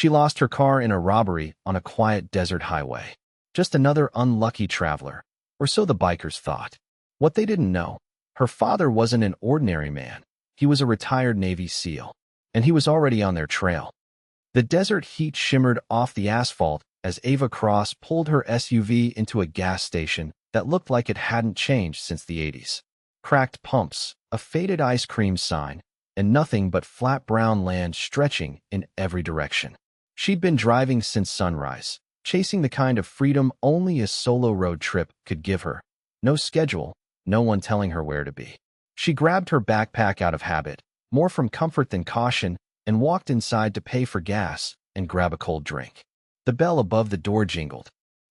She lost her car in a robbery on a quiet desert highway. Just another unlucky traveler, or so the bikers thought. What they didn't know, her father wasn't an ordinary man. He was a retired Navy SEAL, and he was already on their trail. The desert heat shimmered off the asphalt as Ava Cross pulled her SUV into a gas station that looked like it hadn't changed since the 80s. Cracked pumps, a faded ice cream sign, and nothing but flat brown land stretching in every direction. She'd been driving since sunrise, chasing the kind of freedom only a solo road trip could give her. No schedule, no one telling her where to be. She grabbed her backpack out of habit, more from comfort than caution, and walked inside to pay for gas and grab a cold drink. The bell above the door jingled.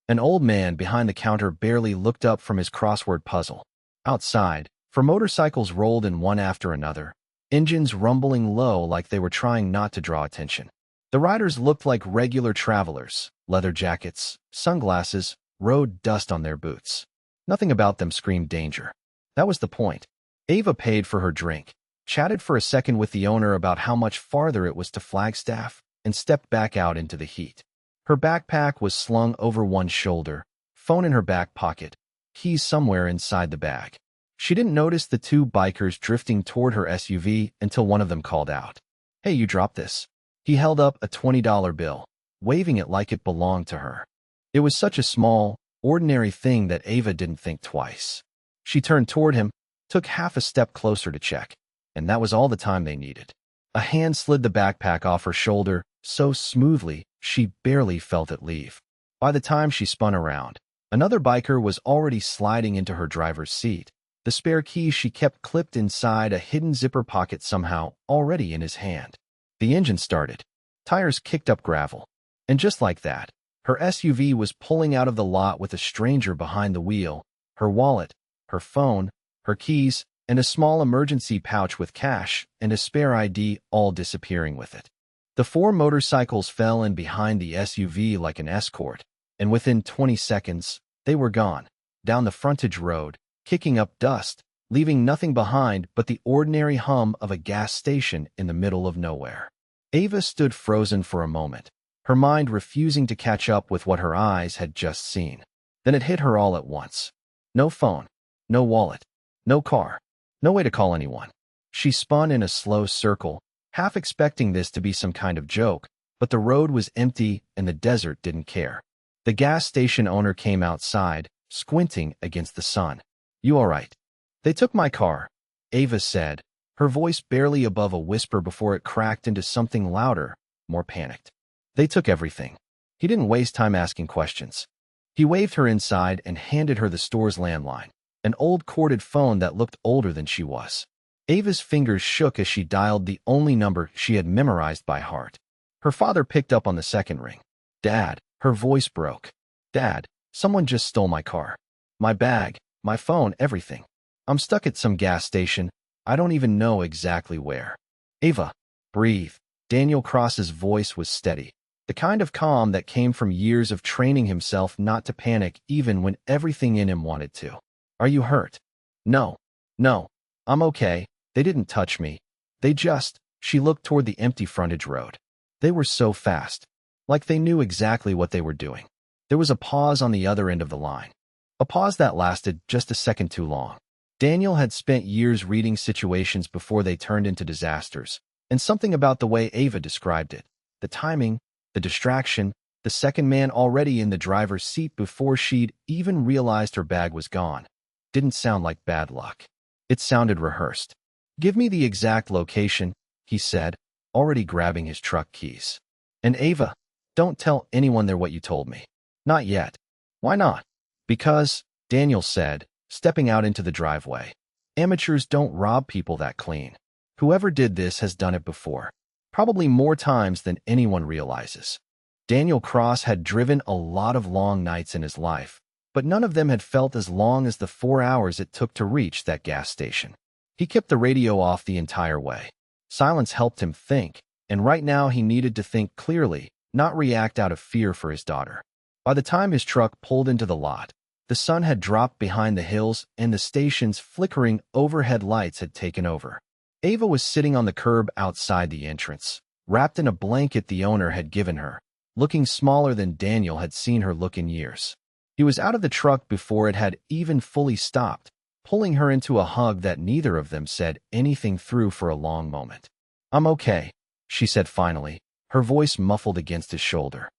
An old man behind the counter barely looked up from his crossword puzzle. Outside, four motorcycles rolled in one after another, engines rumbling low like they were trying not to draw attention. The riders looked like regular travelers, leather jackets, sunglasses, road dust on their boots. Nothing about them screamed danger. That was the point. Ava paid for her drink, chatted for a second with the owner about how much farther it was to Flagstaff, and stepped back out into the heat. Her backpack was slung over one shoulder, phone in her back pocket, keys somewhere inside the bag. She didn't notice the two bikers drifting toward her SUV until one of them called out, "Hey, you dropped this." He held up a $20 bill, waving it like it belonged to her. It was such a small, ordinary thing that Ava didn't think twice. She turned toward him, took half a step closer to check, and that was all the time they needed. A hand slid the backpack off her shoulder so smoothly she barely felt it leave. By the time she spun around, another biker was already sliding into her driver's seat, the spare key she kept clipped inside a hidden zipper pocket somehow already in his hand. The engine started. Tires kicked up gravel. And just like that, her SUV was pulling out of the lot with a stranger behind the wheel, her wallet, her phone, her keys, and a small emergency pouch with cash and a spare ID all disappearing with it. The four motorcycles fell in behind the SUV like an escort, and within 20 seconds, they were gone, down the frontage road, kicking up dust, leaving nothing behind but the ordinary hum of a gas station in the middle of nowhere. Ava stood frozen for a moment, her mind refusing to catch up with what her eyes had just seen. Then it hit her all at once. No phone, no wallet, no car, no way to call anyone. She spun in a slow circle, half expecting this to be some kind of joke, but the road was empty and the desert didn't care. The gas station owner came outside, squinting against the sun. "You all right?" "They took my car," Ava said, her voice barely above a whisper before it cracked into something louder, more panicked. "They took everything." He didn't waste time asking questions. He waved her inside and handed her the store's landline, an old corded phone that looked older than she was. Ava's fingers shook as she dialed the only number she had memorized by heart. Her father picked up on the second ring. "Dad," her voice broke. "Dad, someone just stole my car. My bag, my phone, everything. I'm stuck at some gas station. I don't even know exactly where." "Ava, breathe." Daniel Cross's voice was steady, the kind of calm that came from years of training himself not to panic even when everything in him wanted to. "Are you hurt?" No, I'm okay. They didn't touch me. They just..." She looked toward the empty frontage road. They were so fast, like they knew exactly what they were doing. There was a pause on the other end of the line. A pause that lasted just a second too long. Daniel had spent years reading situations before they turned into disasters, and something about the way Ava described it, the timing, the distraction, the second man already in the driver's seat before she'd even realized her bag was gone, didn't sound like bad luck. It sounded rehearsed. "Give me the exact location," he said, already grabbing his truck keys. "And Ava, don't tell anyone there what you told me." "Not yet." "Why not?" "Because," Daniel said, stepping out into the driveway, "amateurs don't rob people that clean. Whoever did this has done it before, probably more times than anyone realizes." Daniel Cross had driven a lot of long nights in his life, but none of them had felt as long as the 4 hours it took to reach that gas station. He kept the radio off the entire way. Silence helped him think, and right now he needed to think clearly, not react out of fear for his daughter. By the time his truck pulled into the lot, the sun had dropped behind the hills and the station's flickering overhead lights had taken over. Ava was sitting on the curb outside the entrance, wrapped in a blanket the owner had given her, looking smaller than Daniel had seen her look in years. He was out of the truck before it had even fully stopped, pulling her into a hug that neither of them said anything through for a long moment. "I'm okay," she said finally, her voice muffled against his shoulder.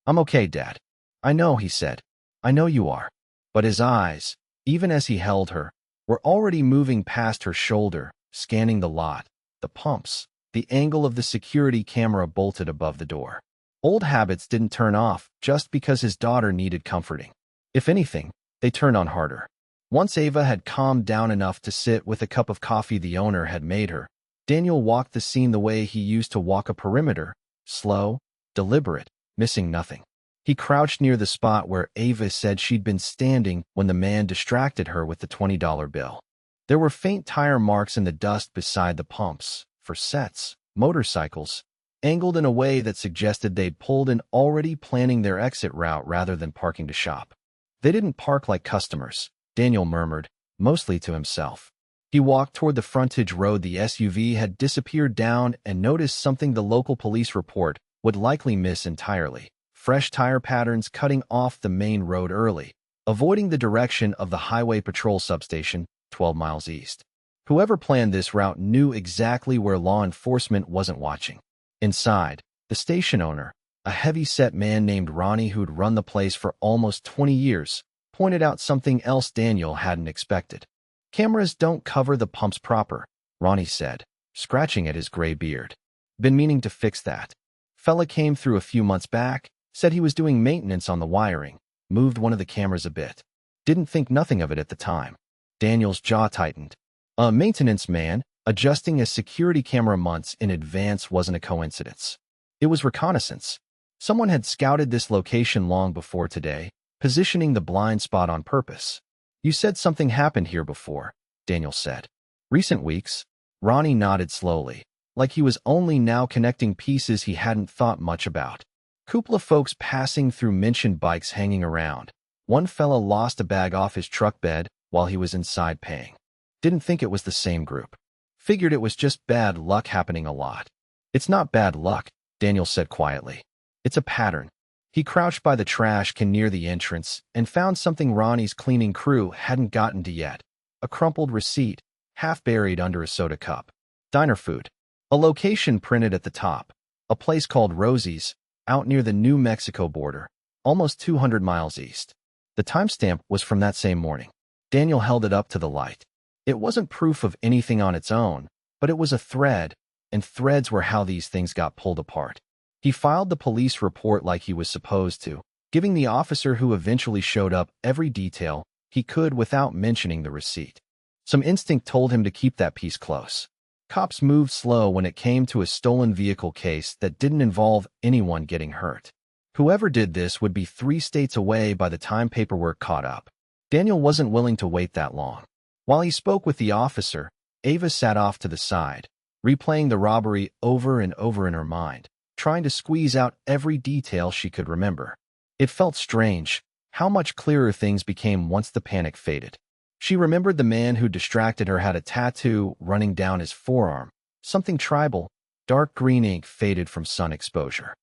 "I'm okay, Dad." "I know," he said. "I know you are." But his eyes, even as he held her, were already moving past her shoulder, scanning the lot, the pumps, the angle of the security camera bolted above the door. Old habits didn't turn off just because his daughter needed comforting. If anything, they turned on harder. Once Ava had calmed down enough to sit with a cup of coffee the owner had made her, Daniel walked the scene the way he used to walk a perimeter, slow, deliberate, missing nothing. He crouched near the spot where Ava said she'd been standing when the man distracted her with the $20 bill. There were faint tire marks in the dust beside the pumps, for sets, motorcycles, angled in a way that suggested they'd pulled in already planning their exit route rather than parking to shop. They didn't park like customers, Daniel murmured, mostly to himself. He walked toward the frontage road the SUV had disappeared down and noticed something the local police report would likely miss entirely: fresh tire patterns cutting off the main road early, avoiding the direction of the highway patrol substation, 12 miles east. Whoever planned this route knew exactly where law enforcement wasn't watching. Inside, the station owner, a heavy-set man named Ronnie who'd run the place for almost 20 years, pointed out something else Daniel hadn't expected. "Cameras don't cover the pumps proper," Ronnie said, scratching at his gray beard. "Been meaning to fix that. Fella came through a few months back, said he was doing maintenance on the wiring, moved one of the cameras a bit. Didn't think nothing of it at the time." Daniel's jaw tightened. A maintenance man adjusting a security camera months in advance wasn't a coincidence. It was reconnaissance. Someone had scouted this location long before today, positioning the blind spot on purpose. "You said something happened here before," Daniel said. "Recent weeks?" Ronnie nodded slowly, like he was only now connecting pieces he hadn't thought much about. "Couple folks passing through mentioned bikes hanging around. One fella lost a bag off his truck bed while he was inside paying. Didn't think it was the same group. Figured it was just bad luck happening a lot." "It's not bad luck," Daniel said quietly. "It's a pattern." He crouched by the trash can near the entrance and found something Ronnie's cleaning crew hadn't gotten to yet: a crumpled receipt, half buried under a soda cup. "Diner food." A location printed at the top. A place called Rosie's, out near the New Mexico border, almost 200 miles east. The timestamp was from that same morning. Daniel held it up to the light. It wasn't proof of anything on its own, but it was a thread, and threads were how these things got pulled apart. He filed the police report like he was supposed to, giving the officer who eventually showed up every detail he could without mentioning the receipt. Some instinct told him to keep that piece close. Cops moved slow when it came to a stolen vehicle case that didn't involve anyone getting hurt. Whoever did this would be 3 states away by the time paperwork caught up. Daniel wasn't willing to wait that long. While he spoke with the officer, Ava sat off to the side, replaying the robbery over and over in her mind, trying to squeeze out every detail she could remember. It felt strange how much clearer things became once the panic faded. She remembered the man who distracted her had a tattoo running down his forearm, something tribal, dark green ink faded from sun exposure.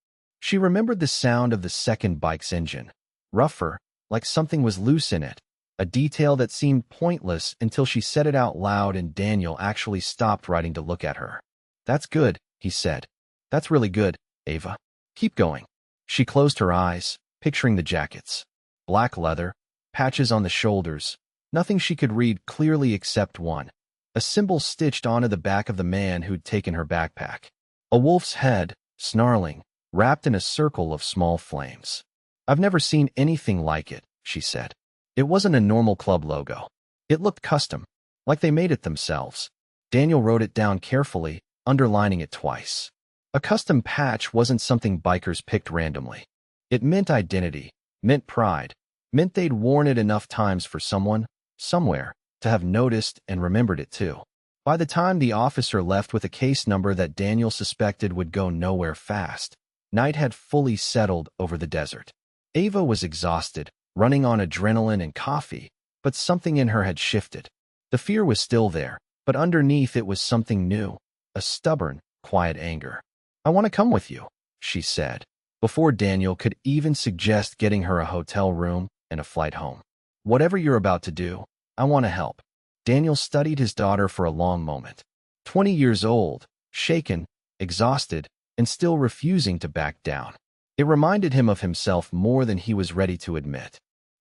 She remembered the sound of the second bike's engine, rougher, like something was loose in it, a detail that seemed pointless until she said it out loud and Daniel actually stopped writing to look at her. "That's good," he said. "That's really good, Ava. Keep going." She closed her eyes, picturing the jackets. Black leather, patches on the shoulders, nothing she could read clearly except one: a symbol stitched onto the back of the man who'd taken her backpack. A wolf's head, snarling, wrapped in a circle of small flames. "I've never seen anything like it," she said. It wasn't a normal club logo. It looked custom, like they made it themselves. Daniel wrote it down carefully, underlining it twice. A custom patch wasn't something bikers picked randomly. It meant identity, meant pride, meant they'd worn it enough times for someone, somewhere, to have noticed and remembered it too. By the time the officer left with a case number that Daniel suspected would go nowhere fast, night had fully settled over the desert. Ava was exhausted, running on adrenaline and coffee, but something in her had shifted. The fear was still there, but underneath it was something new, a stubborn, quiet anger. I want to come with you, she said, before Daniel could even suggest getting her a hotel room and a flight home. Whatever you're about to do, I want to help. Daniel studied his daughter for a long moment. 20 years old, shaken, exhausted, and still refusing to back down. It reminded him of himself more than he was ready to admit.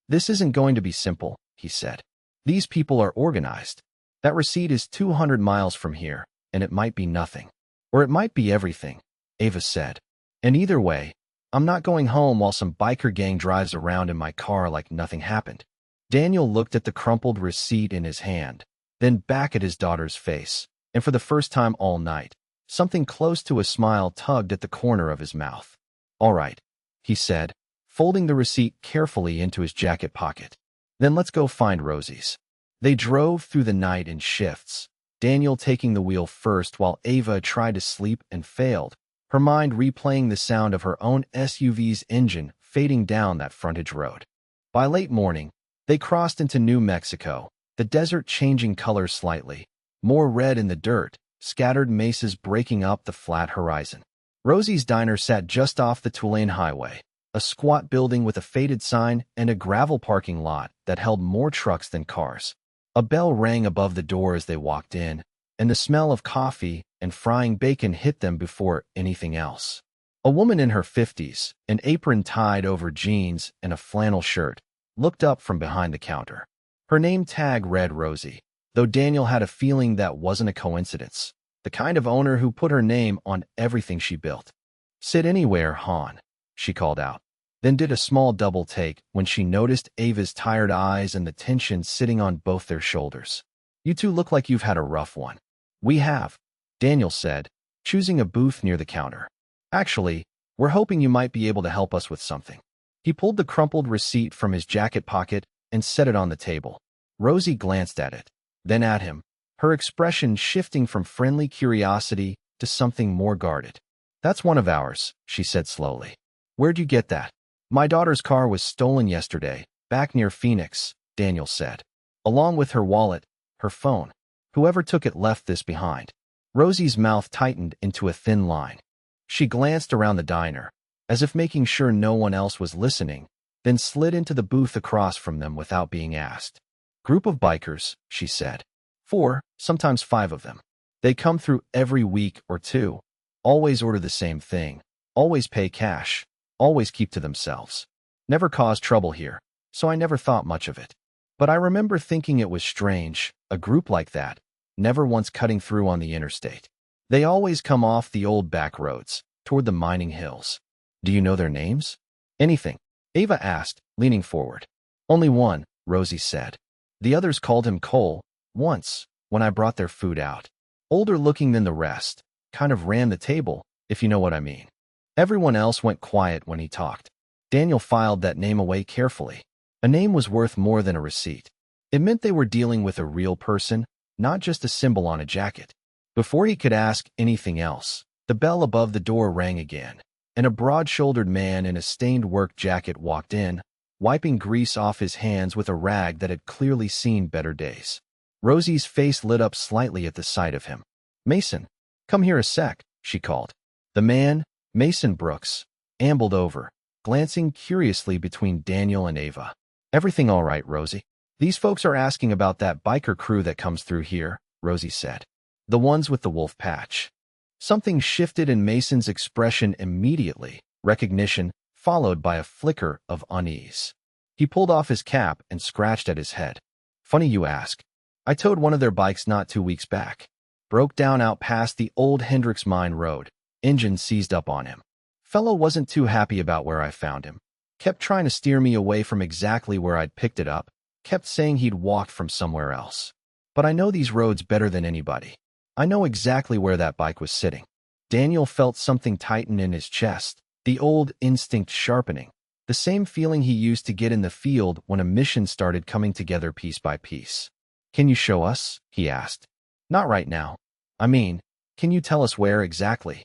This isn't going to be simple, he said. These people are organized. That receipt is 200 miles from here, and it might be nothing. Or it might be everything, Ava said. And either way, I'm not going home while some biker gang drives around in my car like nothing happened. Daniel looked at the crumpled receipt in his hand, then back at his daughter's face, and for the first time all night, something close to a smile tugged at the corner of his mouth. All right, he said, folding the receipt carefully into his jacket pocket. Then let's go find Rosie's. They drove through the night in shifts, Daniel taking the wheel first while Ava tried to sleep and failed, her mind replaying the sound of her own SUV's engine fading down that frontage road. By late morning, they crossed into New Mexico, the desert changing color slightly, more red in the dirt, scattered mesas breaking up the flat horizon. Rosie's Diner sat just off the Tulane Highway, a squat building with a faded sign and a gravel parking lot that held more trucks than cars. A bell rang above the door as they walked in, and the smell of coffee and frying bacon hit them before anything else. A woman in her 50s, an apron tied over jeans and a flannel shirt, looked up from behind the counter. Her name tag read Rosie, though Daniel had a feeling that wasn't a coincidence. The kind of owner who put her name on everything she built. Sit anywhere, Han, she called out, then did a small double take when she noticed Ava's tired eyes and the tension sitting on both their shoulders. You two look like you've had a rough one. We have, Daniel said, choosing a booth near the counter. Actually, we're hoping you might be able to help us with something. He pulled the crumpled receipt from his jacket pocket and set it on the table. Rosie glanced at it, then at him, her expression shifting from friendly curiosity to something more guarded. That's one of ours, she said slowly. Where'd you get that? My daughter's car was stolen yesterday, back near Phoenix, Daniel said. Along with her wallet, her phone. Whoever took it left this behind. Rosie's mouth tightened into a thin line. She glanced around the diner, as if making sure no one else was listening, then slid into the booth across from them without being asked. Group of bikers, she said. 4, sometimes 5 of them. They come through every week or two. Always order the same thing. Always pay cash. Always keep to themselves. Never cause trouble here, so I never thought much of it. But I remember thinking it was strange, a group like that, never once cutting through on the interstate. They always come off the old back roads, toward the mining hills. Do you know their names? Anything? Ava asked, leaning forward. Only one, Rosie said. The others called him Cole, once, when I brought their food out. Older looking than the rest, kind of ran the table, if you know what I mean. Everyone else went quiet when he talked. Daniel filed that name away carefully. A name was worth more than a receipt. It meant they were dealing with a real person, not just a symbol on a jacket. Before he could ask anything else, the bell above the door rang again, and a broad-shouldered man in a stained work jacket walked in, wiping grease off his hands with a rag that had clearly seen better days. Rosie's face lit up slightly at the sight of him. Mason, come here a sec, she called. The man, Mason Brooks, ambled over, glancing curiously between Daniel and Ava. Everything all right, Rosie? These folks are asking about that biker crew that comes through here, Rosie said. The ones with the wolf patch. Something shifted in Mason's expression immediately, recognition followed by a flicker of unease. He pulled off his cap and scratched at his head. Funny you ask. I towed one of their bikes not 2 weeks back. Broke down out past the old Hendricks Mine Road. Engine seized up on him. Fellow wasn't too happy about where I found him. Kept trying to steer me away from exactly where I'd picked it up. Kept saying he'd walked from somewhere else. But I know these roads better than anybody. I know exactly where that bike was sitting. Daniel felt something tighten in his chest, the old instinct sharpening, the same feeling he used to get in the field when a mission started coming together piece by piece. Can you show us? He asked. Not right now. I mean, can you tell us where exactly?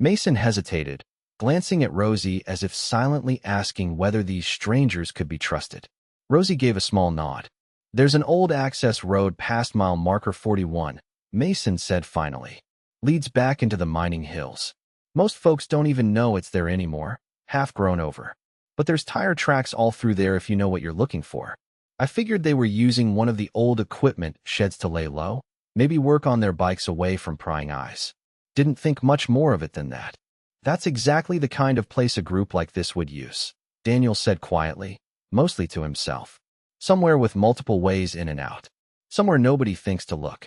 Mason hesitated, glancing at Rosie as if silently asking whether these strangers could be trusted. Rosie gave a small nod. There's an old access road past mile marker 41, Mason said finally. Leads back into the mining hills. Most folks don't even know it's there anymore, half grown over. But there's tire tracks all through there if you know what you're looking for. I figured they were using one of the old equipment sheds to lay low, maybe work on their bikes away from prying eyes. Didn't think much more of it than that. That's exactly the kind of place a group like this would use, Daniel said quietly, mostly to himself. Somewhere with multiple ways in and out. Somewhere nobody thinks to look.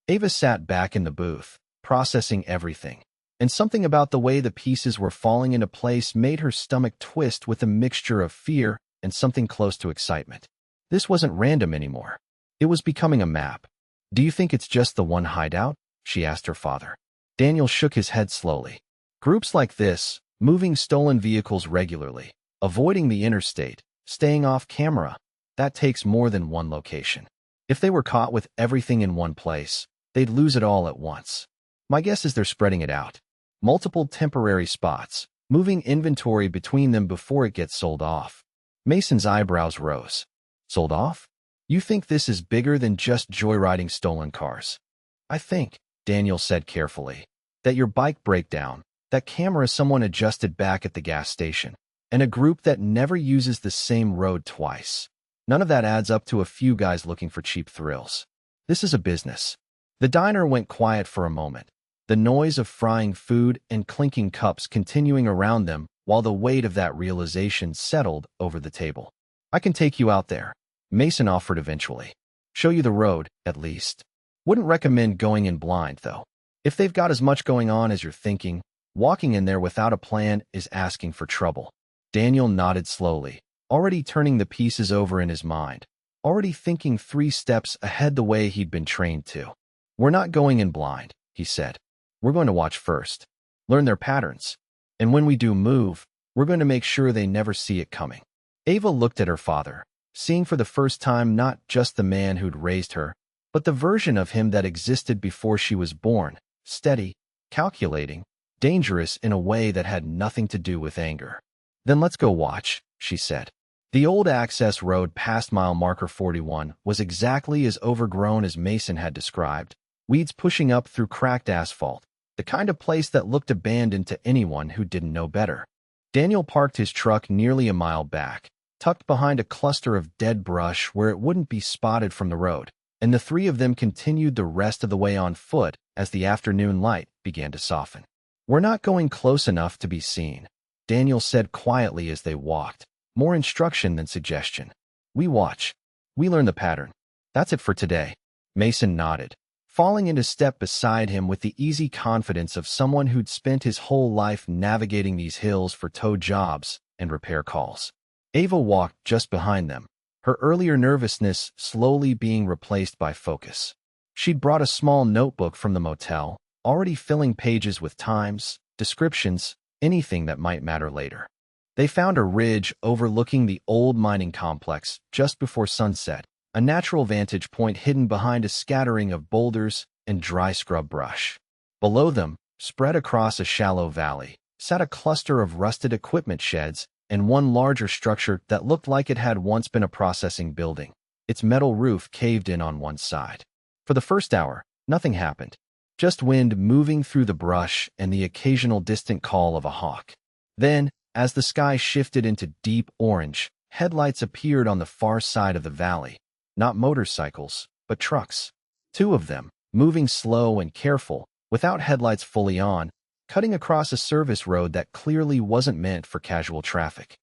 Ava sat back in the booth, processing everything. And something about the way the pieces were falling into place made her stomach twist with a mixture of fear and something close to excitement. This wasn't random anymore. It was becoming a map. Do you think it's just the one hideout? She asked her father. Daniel shook his head slowly. Groups like this, moving stolen vehicles regularly, avoiding the interstate, staying off camera, that takes more than one location. If they were caught with everything in one place, they'd lose it all at once. My guess is they're spreading it out. Multiple temporary spots, moving inventory between them before it gets sold off. Mason's eyebrows rose. Sold off? You think this is bigger than just joyriding stolen cars? I think, Daniel said carefully, that your bike breakdown, that camera someone adjusted back at the gas station, and a group that never uses the same road twice. None of that adds up to a few guys looking for cheap thrills. This is a business. The diner went quiet for a moment, the noise of frying food and clinking cups continuing around them while the weight of that realization settled over the table. I can take you out there, Mason offered eventually. Show you the road, at least. Wouldn't recommend going in blind, though. If they've got as much going on as you're thinking, walking in there without a plan is asking for trouble. Daniel nodded slowly, already turning the pieces over in his mind, already thinking 3 steps ahead the way he'd been trained to. We're not going in blind, he said. We're going to watch first, learn their patterns, and when we do move, we're going to make sure they never see it coming. Ava looked at her father, seeing for the first time not just the man who'd raised her, but the version of him that existed before she was born, steady, calculating, dangerous in a way that had nothing to do with anger. Then let's go watch, she said. The old access road past mile marker 41 was exactly as overgrown as Mason had described, weeds pushing up through cracked asphalt, the kind of place that looked abandoned to anyone who didn't know better. Daniel parked his truck nearly a mile back, tucked behind a cluster of dead brush where it wouldn't be spotted from the road, and the 3 of them continued the rest of the way on foot as the afternoon light began to soften. We're not going close enough to be seen, Daniel said quietly as they walked, more instruction than suggestion. We watch. We learn the pattern. That's it for today. Mason nodded, falling into step beside him with the easy confidence of someone who'd spent his whole life navigating these hills for tow jobs and repair calls. Ava walked just behind them, her earlier nervousness slowly being replaced by focus. She'd brought a small notebook from the motel, already filling pages with times, descriptions, anything that might matter later. They found a ridge overlooking the old mining complex just before sunset, a natural vantage point hidden behind a scattering of boulders and dry scrub brush. Below them, spread across a shallow valley, sat a cluster of rusted equipment sheds and one larger structure that looked like it had once been a processing building, its metal roof caved in on one side. For the first hour, nothing happened, just wind moving through the brush and the occasional distant call of a hawk. Then, as the sky shifted into deep orange, headlights appeared on the far side of the valley. Not motorcycles, but trucks. 2 of them, moving slow and careful, without headlights fully on, cutting across a service road that clearly wasn't meant for casual traffic.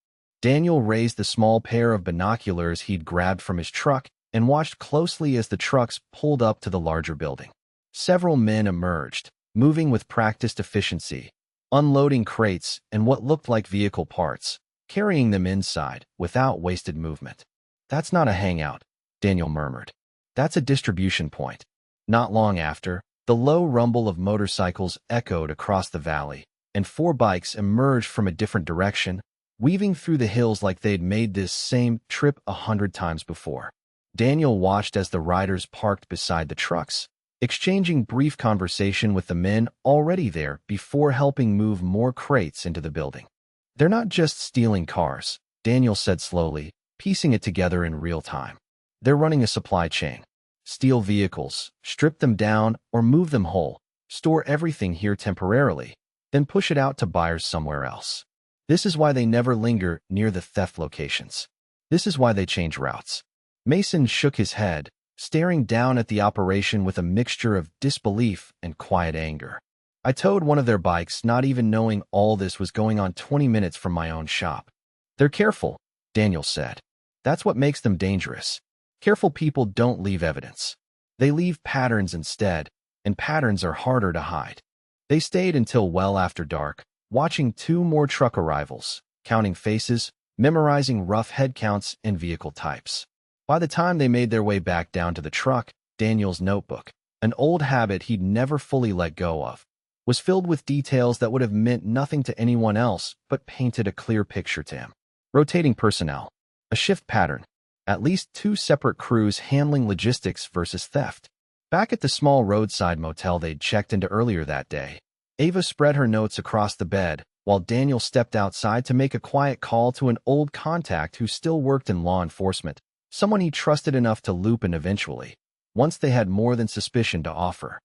Daniel raised the small pair of binoculars he'd grabbed from his truck and watched closely as the trucks pulled up to the larger building. Several men emerged, moving with practiced efficiency, unloading crates and what looked like vehicle parts, carrying them inside without wasted movement. That's not a hangout, Daniel murmured. That's a distribution point. Not long after, the low rumble of motorcycles echoed across the valley, and 4 bikes emerged from a different direction, weaving through the hills like they'd made this same trip 100 times before. Daniel watched as the riders parked beside the trucks, exchanging brief conversation with the men already there before helping move more crates into the building. They're not just stealing cars, Daniel said slowly, piecing it together in real time. They're running a supply chain. Steal vehicles, strip them down or move them whole, store everything here temporarily, then push it out to buyers somewhere else. This is why they never linger near the theft locations. This is why they change routes. Mason shook his head, staring down at the operation with a mixture of disbelief and quiet anger. I towed one of their bikes, not even knowing all this was going on 20 minutes from my own shop. They're careful, Daniel said. That's what makes them dangerous. Careful people don't leave evidence. They leave patterns instead, and patterns are harder to hide. They stayed until well after dark, watching 2 more truck arrivals, counting faces, memorizing rough head counts and vehicle types. By the time they made their way back down to the truck, Daniel's notebook, an old habit he'd never fully let go of, was filled with details that would have meant nothing to anyone else but painted a clear picture to him. Rotating personnel, a shift pattern, at least 2 separate crews handling logistics versus theft. Back at the small roadside motel they'd checked into earlier that day, Ava spread her notes across the bed while Daniel stepped outside to make a quiet call to an old contact who still worked in law enforcement, someone he trusted enough to loop in eventually, once they had more than suspicion to offer.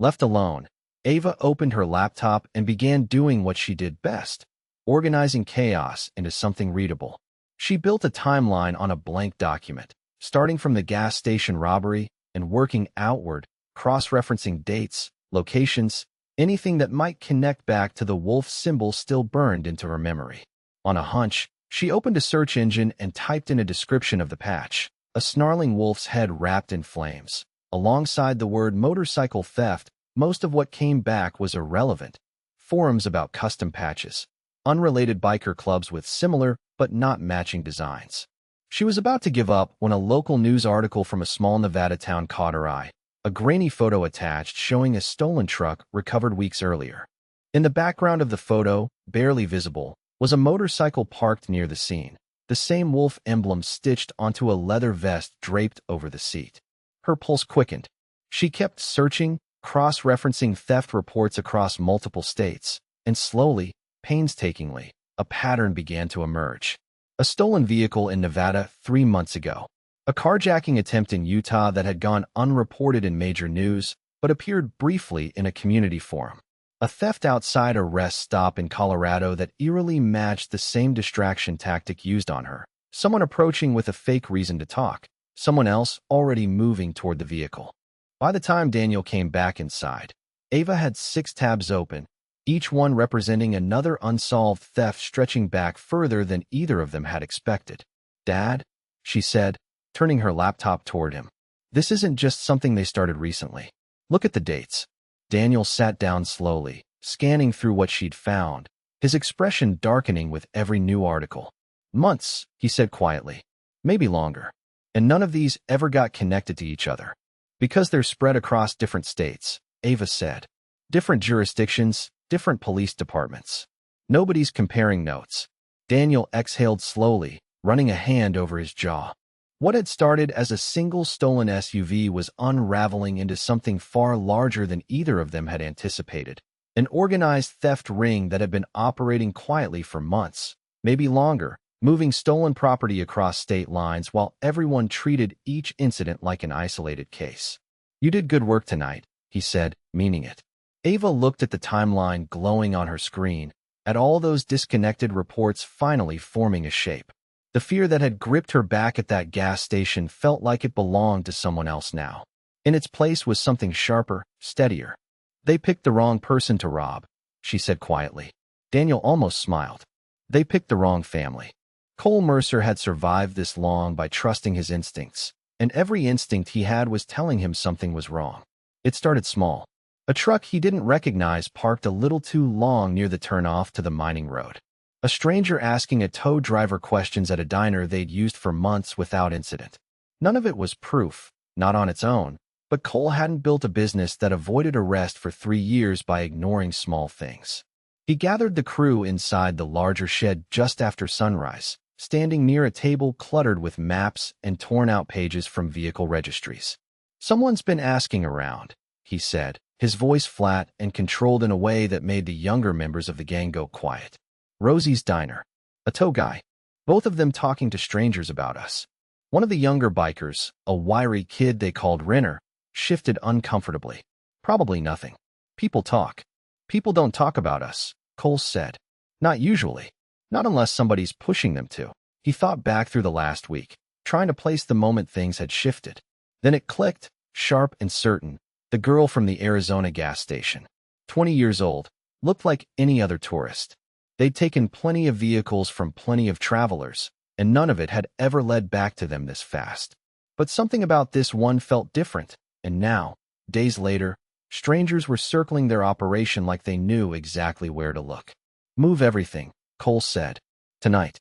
Left alone, Ava opened her laptop and began doing what she did best, organizing chaos into something readable. She built a timeline on a blank document, starting from the gas station robbery and working outward, cross-referencing dates, locations, anything that might connect back to the wolf symbol still burned into her memory. On a hunch, she opened a search engine and typed in a description of the patch, a snarling wolf's head wrapped in flames. Alongside the word motorcycle theft, most of what came back was irrelevant. Forums about custom patches, unrelated biker clubs with similar but not matching designs. She was about to give up when a local news article from a small Nevada town caught her eye, a grainy photo attached showing a stolen truck recovered weeks earlier. In the background of the photo, barely visible, was a motorcycle parked near the scene, the same wolf emblem stitched onto a leather vest draped over the seat. Her pulse quickened. She kept searching, cross-referencing theft reports across multiple states, and slowly, painstakingly, a pattern began to emerge. A stolen vehicle in Nevada 3 months ago. A carjacking attempt in Utah that had gone unreported in major news, but appeared briefly in a community forum. A theft outside a rest stop in Colorado that eerily matched the same distraction tactic used on her. Someone approaching with a fake reason to talk. Someone else already moving toward the vehicle. By the time Daniel came back inside, Ava had 6 tabs open, each one representing another unsolved theft stretching back further than either of them had expected. "Dad," she said, turning her laptop toward him. "This isn't just something they started recently. Look at the dates." Daniel sat down slowly, scanning through what she'd found, his expression darkening with every new article. "Months," he said quietly. "Maybe longer. And none of these ever got connected to each other. Because they're spread across different states," Ava said. "Different jurisdictions, different police departments. Nobody's comparing notes." Daniel exhaled slowly, running a hand over his jaw. What had started as a single stolen SUV was unraveling into something far larger than either of them had anticipated. An organized theft ring that had been operating quietly for months, maybe longer, moving stolen property across state lines while everyone treated each incident like an isolated case. "You did good work tonight," he said, meaning it. Ava looked at the timeline glowing on her screen, at all those disconnected reports finally forming a shape. The fear that had gripped her back at that gas station felt like it belonged to someone else now. In its place was something sharper, steadier. "They picked the wrong person to rob," she said quietly. Daniel almost smiled. "They picked the wrong family." Cole Mercer had survived this long by trusting his instincts, and every instinct he had was telling him something was wrong. It started small. A truck he didn't recognize parked a little too long near the turnoff to the mining road. A stranger asking a tow driver questions at a diner they'd used for months without incident. None of it was proof, not on its own, but Cole hadn't built a business that avoided arrest for 3 years by ignoring small things. He gathered the crew inside the larger shed just after sunrise, standing near a table cluttered with maps and torn-out pages from vehicle registries. "Someone's been asking around," he said, his voice flat and controlled in a way that made the younger members of the gang go quiet. "Rosie's Diner. A tow guy. Both of them talking to strangers about us." One of the younger bikers, a wiry kid they called Renner, shifted uncomfortably. "Probably nothing. People talk." People don't talk about us, Cole said. Not usually. Not unless somebody's pushing them to. He thought back through the last week, trying to place the moment things had shifted. Then it clicked, sharp and certain. The girl from the Arizona gas station. 20 years old, looked like any other tourist. They'd taken plenty of vehicles from plenty of travelers, and none of it had ever led back to them this fast. But something about this one felt different, and now, days later, strangers were circling their operation like they knew exactly where to look. Move everything, Cole said. Tonight.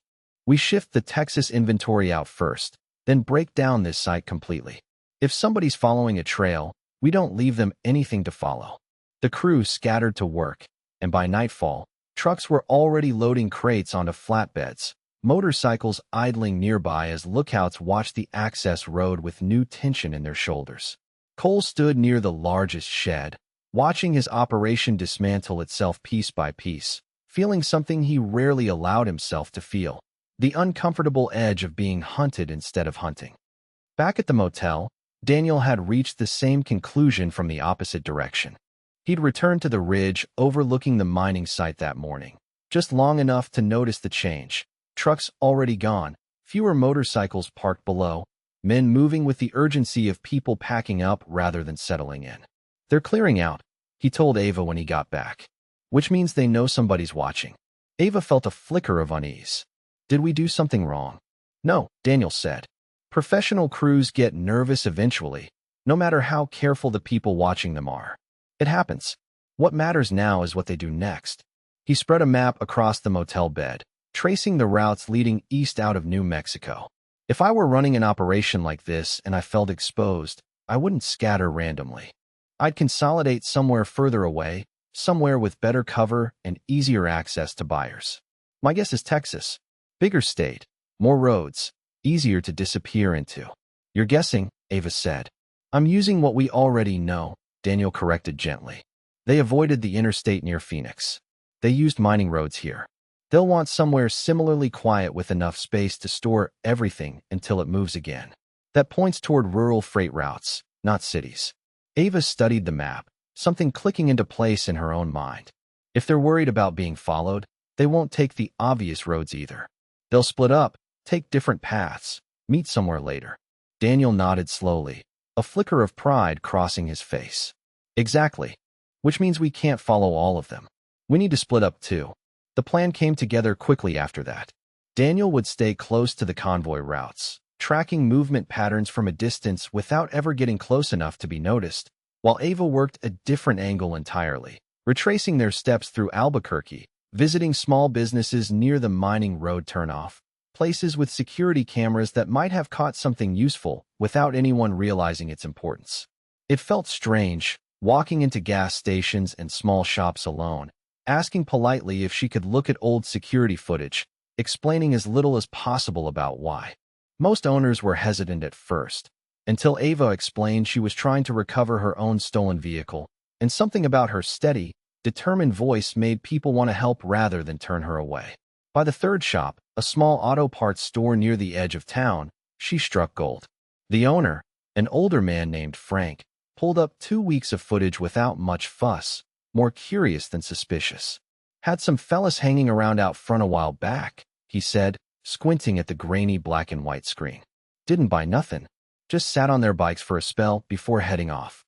We shift the Texas inventory out first, then break down this site completely. If somebody's following a trail, we don't leave them anything to follow. The crew scattered to work, and by nightfall, trucks were already loading crates onto flatbeds, motorcycles idling nearby as lookouts watched the access road with new tension in their shoulders. Cole stood near the largest shed, watching his operation dismantle itself piece by piece, feeling something he rarely allowed himself to feel, the uncomfortable edge of being hunted instead of hunting. Back at the motel, Daniel had reached the same conclusion from the opposite direction. He'd returned to the ridge overlooking the mining site that morning, just long enough to notice the change. Trucks already gone, fewer motorcycles parked below, men moving with the urgency of people packing up rather than settling in. They're clearing out, he told Ava when he got back, which means they know somebody's watching. Ava felt a flicker of unease. Did we do something wrong? No, Daniel said. Professional crews get nervous eventually, no matter how careful the people watching them are. It happens. What matters now is what they do next. He spread a map across the motel bed, tracing the routes leading east out of New Mexico. If I were running an operation like this and I felt exposed, I wouldn't scatter randomly. I'd consolidate somewhere further away, somewhere with better cover and easier access to buyers. My guess is Texas. Bigger state, more roads, easier to disappear into. You're guessing, Ava said. I'm using what we already know, Daniel corrected gently. They avoided the interstate near Phoenix. They used mining roads here. They'll want somewhere similarly quiet with enough space to store everything until it moves again. That points toward rural freight routes, not cities. Ava studied the map, something clicking into place in her own mind. If they're worried about being followed, they won't take the obvious roads either. They'll split up, take different paths, meet somewhere later. Daniel nodded slowly, a flicker of pride crossing his face. Exactly. Which means we can't follow all of them. We need to split up too. The plan came together quickly after that. Daniel would stay close to the convoy routes, tracking movement patterns from a distance without ever getting close enough to be noticed, while Ava worked a different angle entirely, retracing their steps through Albuquerque, visiting small businesses near the mining road turnoff, places with security cameras that might have caught something useful without anyone realizing its importance. It felt strange, walking into gas stations and small shops alone, asking politely if she could look at old security footage, explaining as little as possible about why. Most owners were hesitant at first, until Ava explained she was trying to recover her own stolen vehicle, and something about her steady, determined voice made people want to help rather than turn her away. By the third shop, a small auto parts store near the edge of town, she struck gold. The owner, an older man named Frank, pulled up 2 weeks of footage without much fuss, more curious than suspicious. Had some fellas hanging around out front a while back, he said, squinting at the grainy black and white screen. Didn't buy nothing. Just sat on their bikes for a spell before heading off.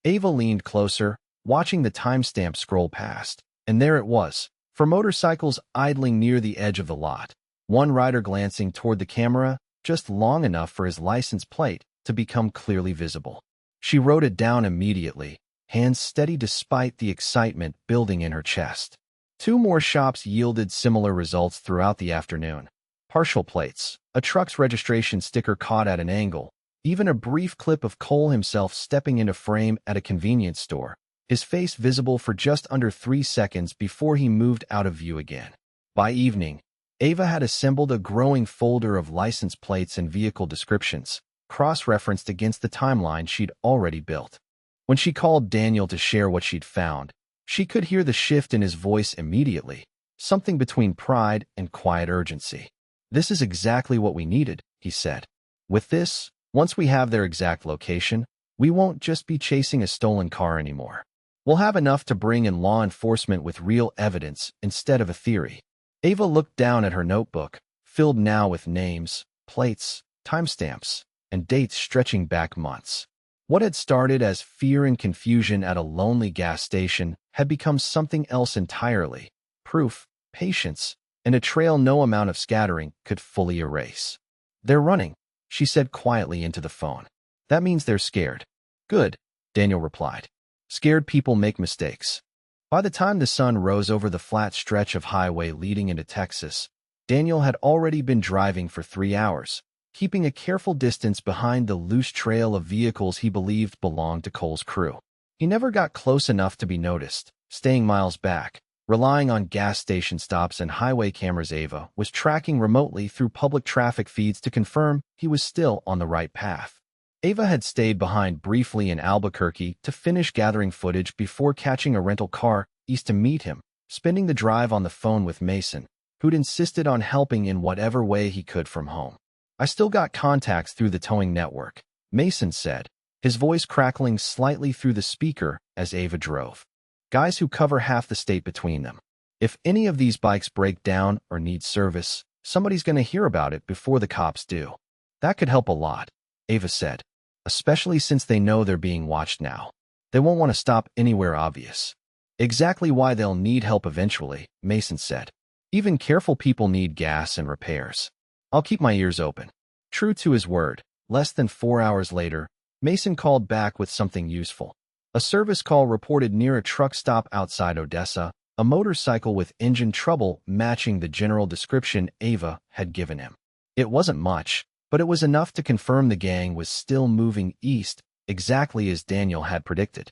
Ava leaned closer, watching the timestamp scroll past, and there it was, for motorcycles idling near the edge of the lot, one rider glancing toward the camera just long enough for his license plate to become clearly visible. She wrote it down immediately, hands steady despite the excitement building in her chest. 2 more shops yielded similar results throughout the afternoon. Partial plates, a truck's registration sticker caught at an angle, even a brief clip of Cole himself stepping into frame at a convenience store, his face visible for just under 3 seconds before he moved out of view again. By evening, Ava had assembled a growing folder of license plates and vehicle descriptions, cross-referenced against the timeline she'd already built. When she called Daniel to share what she'd found, she could hear the shift in his voice immediately, something between pride and quiet urgency. This is exactly what we needed, he said. With this, once we have their exact location, we won't just be chasing a stolen car anymore. We'll have enough to bring in law enforcement with real evidence instead of a theory. Ava looked down at her notebook, filled now with names, plates, timestamps, and dates stretching back months. What had started as fear and confusion at a lonely gas station had become something else entirely: proof, patience, and a trail no amount of scattering could fully erase. "They're running," she said quietly into the phone. "That means they're scared." "Good," Daniel replied. "Scared people make mistakes." By the time the sun rose over the flat stretch of highway leading into Texas, Daniel had already been driving for 3 hours, keeping a careful distance behind the loose trail of vehicles he believed belonged to Cole's crew. He never got close enough to be noticed, staying miles back, relying on gas station stops and highway cameras. Ava was tracking remotely through public traffic feeds to confirm he was still on the right path. Ava had stayed behind briefly in Albuquerque to finish gathering footage before catching a rental car east to meet him, spending the drive on the phone with Mason, who'd insisted on helping in whatever way he could from home. "I still got contacts through the towing network," Mason said, his voice crackling slightly through the speaker as Ava drove. "Guys who cover half the state between them. If any of these bikes break down or need service, somebody's going to hear about it before the cops do." "That could help a lot," Ava said, "especially since they know they're being watched now. They won't want to stop anywhere obvious." "Exactly why they'll need help eventually," Mason said. "Even careful people need gas and repairs. I'll keep my ears open." True to his word, less than 4 hours later, Mason called back with something useful. A service call reported near a truck stop outside Odessa, a motorcycle with engine trouble matching the general description Ava had given him. It wasn't much, but it was enough to confirm the gang was still moving east, exactly as Daniel had predicted.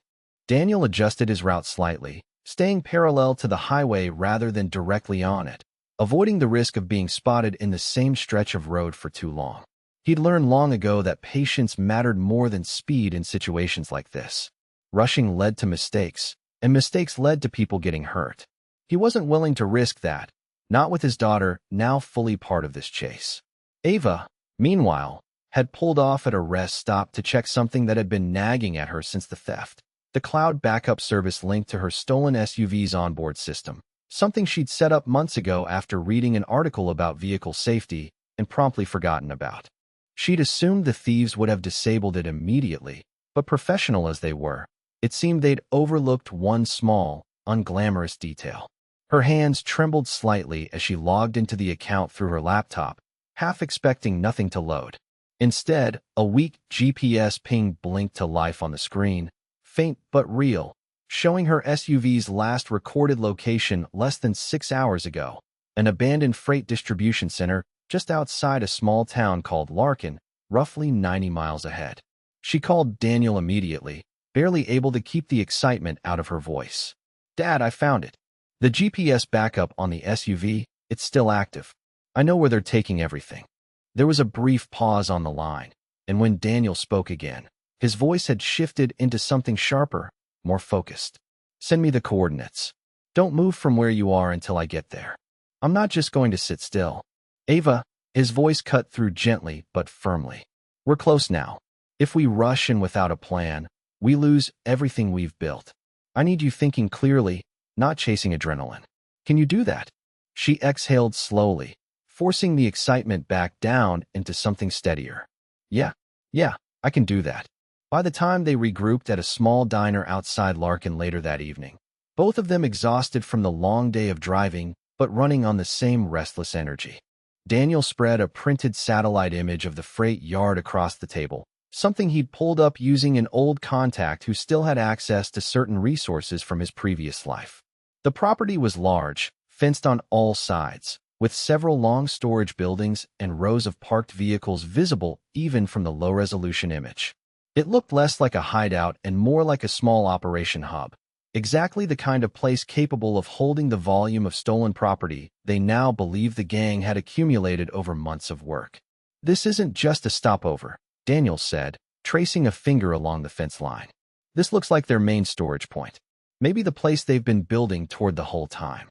Daniel adjusted his route slightly, staying parallel to the highway rather than directly on it, avoiding the risk of being spotted in the same stretch of road for too long. He'd learned long ago that patience mattered more than speed in situations like this. Rushing led to mistakes, and mistakes led to people getting hurt. He wasn't willing to risk that, not with his daughter now fully part of this chase. Ava, meanwhile, had pulled off at a rest stop to check something that had been nagging at her since the theft: the cloud backup service linked to her stolen SUV's onboard system, something she'd set up months ago after reading an article about vehicle safety and promptly forgotten about. She'd assumed the thieves would have disabled it immediately, but professional as they were, it seemed they'd overlooked one small, unglamorous detail. Her hands trembled slightly as she logged into the account through her laptop, half expecting nothing to load. Instead, a weak GPS ping blinked to life on the screen, faint but real, showing her SUV's last recorded location less than 6 hours ago, an abandoned freight distribution center just outside a small town called Larkin, roughly 90 miles ahead. She called Daniel immediately, barely able to keep the excitement out of her voice. "Dad, I found it. The GPS backup on the SUV, it's still active. I know where they're taking everything." There was a brief pause on the line, and when Daniel spoke again, his voice had shifted into something sharper, more focused. "Send me the coordinates. Don't move from where you are until I get there. I'm not just going to sit still." "Ava," his voice cut through gently but firmly. "We're close now. If we rush and without a plan, we lose everything we've built. I need you thinking clearly, not chasing adrenaline. Can you do that?" She exhaled slowly, forcing the excitement back down into something steadier. Yeah, I can do that." By the time they regrouped at a small diner outside Larkin later that evening, both of them exhausted from the long day of driving, but running on the same restless energy. Daniel spread a printed satellite image of the freight yard across the table, something he'd pulled up using an old contact who still had access to certain resources from his previous life. The property was large, fenced on all sides, with several long storage buildings and rows of parked vehicles visible even from the low-resolution image. It looked less like a hideout and more like a small operation hub, exactly the kind of place capable of holding the volume of stolen property they now believed the gang had accumulated over months of work. "This isn't just a stopover," Daniel said, tracing a finger along the fence line. "This looks like their main storage point. Maybe the place they've been building toward the whole time."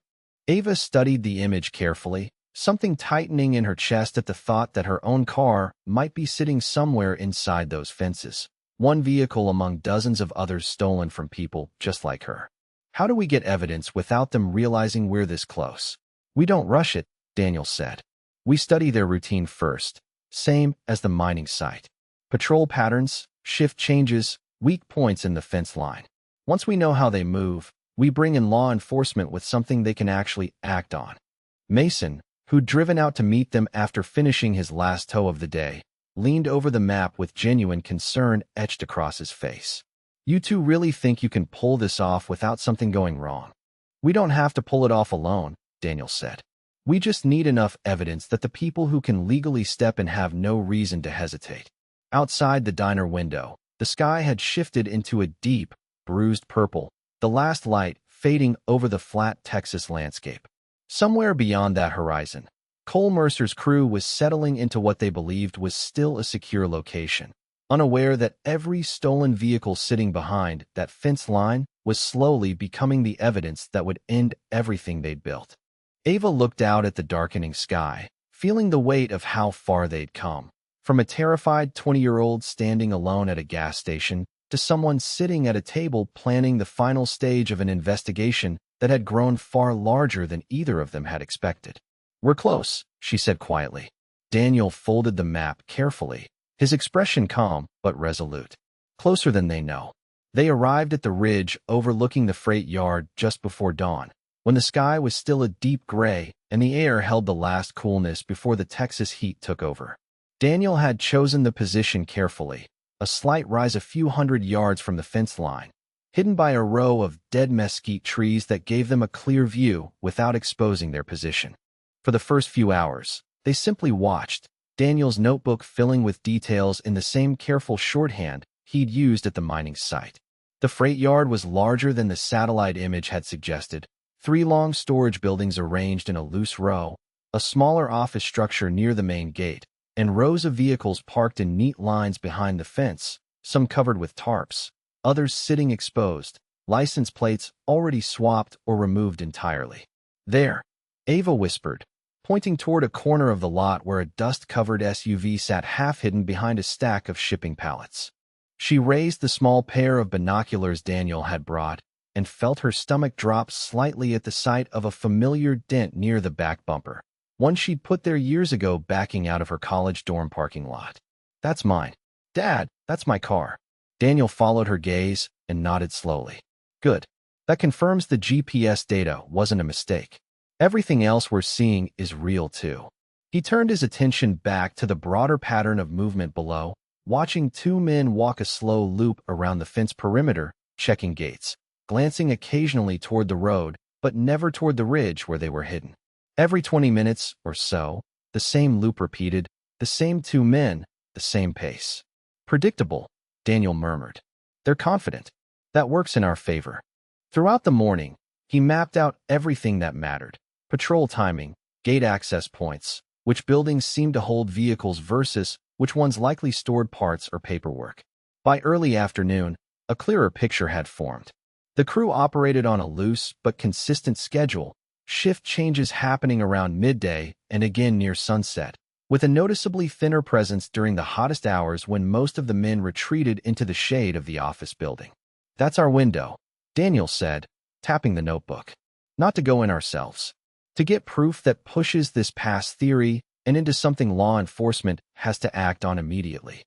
Ava studied the image carefully, something tightening in her chest at the thought that her own car might be sitting somewhere inside those fences, One vehicle among dozens of others stolen from people just like her. How do we get evidence without them realizing we're this close? We don't rush it, Daniel said. We study their routine first, same as the mining site. Patrol patterns, shift changes, weak points in the fence line. Once we know how they move, we bring in law enforcement with something they can actually act on. Mason, who'd driven out to meet them after finishing his last tow of the day, leaned over the map with genuine concern etched across his face. You two really think you can pull this off without something going wrong? We don't have to pull it off alone, Daniel said. We just need enough evidence that the people who can legally step in have no reason to hesitate. Outside the diner window, the sky had shifted into a deep, bruised purple, the last light fading over the flat Texas landscape. Somewhere beyond that horizon, Cole Mercer's crew was settling into what they believed was still a secure location, unaware that every stolen vehicle sitting behind that fence line was slowly becoming the evidence that would end everything they'd built. Ava looked out at the darkening sky, feeling the weight of how far they'd come. From a terrified 20-year-old standing alone at a gas station to someone sitting at a table planning the final stage of an investigation that had grown far larger than either of them had expected. We're close, she said quietly. Daniel folded the map carefully, his expression calm but resolute. Closer than they know. They arrived at the ridge overlooking the freight yard just before dawn, when the sky was still a deep gray and the air held the last coolness before the Texas heat took over. Daniel had chosen the position carefully, a slight rise a few hundred yards from the fence line, hidden by a row of dead mesquite trees that gave them a clear view without exposing their position. For the first few hours, they simply watched, Daniel's notebook filling with details in the same careful shorthand he'd used at the mining site. The freight yard was larger than the satellite image had suggested, 3 long storage buildings arranged in a loose row, a smaller office structure near the main gate, and rows of vehicles parked in neat lines behind the fence, some covered with tarps, others sitting exposed, license plates already swapped or removed entirely. There, Ava whispered, pointing toward a corner of the lot where a dust-covered SUV sat half-hidden behind a stack of shipping pallets. She raised the small pair of binoculars Daniel had brought and felt her stomach drop slightly at the sight of a familiar dent near the back bumper, one she'd put there years ago backing out of her college dorm parking lot. That's mine. Dad, that's my car. Daniel followed her gaze and nodded slowly. Good. That confirms the GPS data wasn't a mistake. Everything else we're seeing is real too. He turned his attention back to the broader pattern of movement below, watching 2 men walk a slow loop around the fence perimeter, checking gates, glancing occasionally toward the road, but never toward the ridge where they were hidden. Every 20 minutes or so, the same loop repeated, the same 2 men, the same pace. Predictable, Daniel murmured. They're confident. That works in our favor. Throughout the morning, he mapped out everything that mattered. Patrol timing, gate access points, which buildings seemed to hold vehicles versus which ones likely stored parts or paperwork. By early afternoon, a clearer picture had formed. The crew operated on a loose but consistent schedule, shift changes happening around midday and again near sunset, with a noticeably thinner presence during the hottest hours when most of the men retreated into the shade of the office building. That's our window, Daniel said, tapping the notebook. Not to go in ourselves. To get proof that pushes this past theory and into something law enforcement has to act on immediately.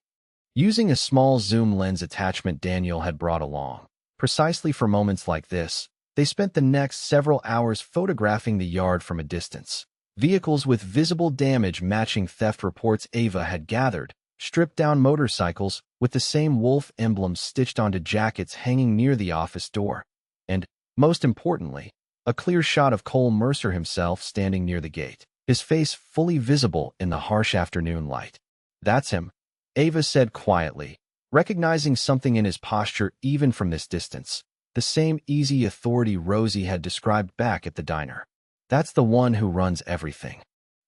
Using a small zoom lens attachment Daniel had brought along, precisely for moments like this, they spent the next several hours photographing the yard from a distance. Vehicles with visible damage matching theft reports Ava had gathered, stripped-down motorcycles with the same wolf emblems stitched onto jackets hanging near the office door, and, most importantly, a clear shot of Cole Mercer himself standing near the gate, his face fully visible in the harsh afternoon light. That's him, Ava said quietly, recognizing something in his posture even from this distance, the same easy authority Rosie had described back at the diner. That's the one who runs everything.